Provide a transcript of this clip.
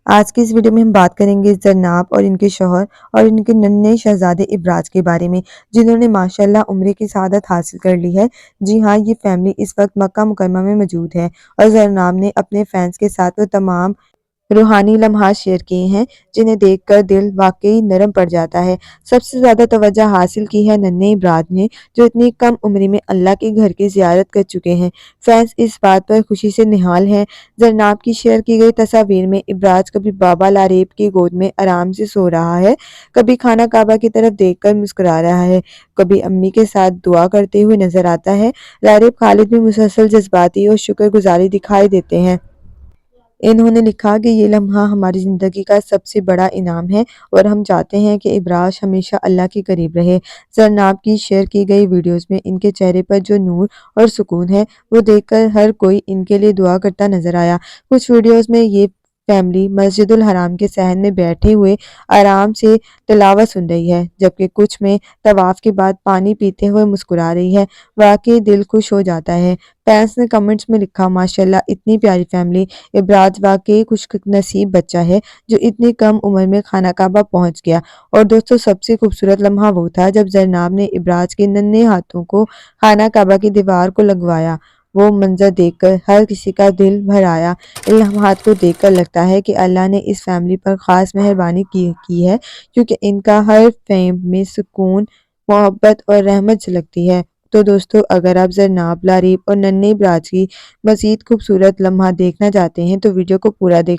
آج کی اس ویڈیو میں ہم بات کریں گے زرناب اور ان کے شوہر اور ان کے ننھے شہزادے ابراج کے بارے میں، جنہوں نے ماشاءاللہ عمرے کی سعادت حاصل کر لی ہے۔ جی ہاں، یہ فیملی اس وقت مکہ مکرمہ میں موجود ہے اور زرناب نے اپنے فینس کے ساتھ وہ تمام روحانی لمحات شیئر کیے ہیں جنہیں دیکھ کر دل واقعی نرم پڑ جاتا ہے۔ سب سے زیادہ توجہ حاصل کی ہے ننھے ابراج نے، جو اتنی کم عمری میں اللہ کے گھر کی زیارت کر چکے ہیں۔ فینس اس بات پر خوشی سے نہال ہیں۔ زرناب کی شیئر کی گئی تصاویر میں ابراج کبھی بابا لاریب کی گود میں آرام سے سو رہا ہے، کبھی خانہ کعبہ کی طرف دیکھ کر مسکرا رہا ہے، کبھی امی کے ساتھ دعا کرتے ہوئے نظر آتا ہے۔ لاریب خالد بھی مسلسل جذباتی اور شکر گزاری دکھائی دیتے ہیں۔ انہوں نے لکھا کہ یہ لمحہ ہماری زندگی کا سب سے بڑا انعام ہے اور ہم چاہتے ہیں کہ ابراج ہمیشہ اللہ کے قریب رہے۔ زرناب کی شیئر کی گئی ویڈیوز میں ان کے چہرے پر جو نور اور سکون ہے، وہ دیکھ کر ہر کوئی ان کے لیے دعا کرتا نظر آیا۔ کچھ ویڈیوز میں یہ فیملی مسجد الحرام کے صحن میں بیٹھے ہوئے آرام سے تلاوت سن رہی ہے، جبکہ کچھ میں طواف کے بعد پانی پیتے ہوئے مسکرا رہی ہے۔ واقعی دل خوش ہو جاتا ہے۔ فینس نے کمنٹس میں لکھا، ماشاءاللہ اتنی پیاری فیملی، ابراج واقعی خوش نصیب بچہ ہے جو اتنی کم عمر میں خانہ کعبہ پہنچ گیا۔ اور دوستو، سب سے خوبصورت لمحہ وہ تھا جب زرناب نے ابراج کے ننھے ہاتھوں کو خانہ کعبہ کی دیوار کو لگوایا۔ وہ منظر دیکھ کر ہر کسی کا دل بھر آیا۔ ان لمحات کو دیکھ کر لگتا ہے کہ اللہ نے اس فیملی پر خاص مہربانی کی ہے، کیونکہ ان کا ہر فریم میں سکون، محبت اور رحمت جھلکتی ہے۔ تو دوستو، اگر آپ زرناب، لاریب اور ننھے ابراج کی مزید خوبصورت لمحات دیکھنا چاہتے ہیں تو ویڈیو کو پورا دیکھیں۔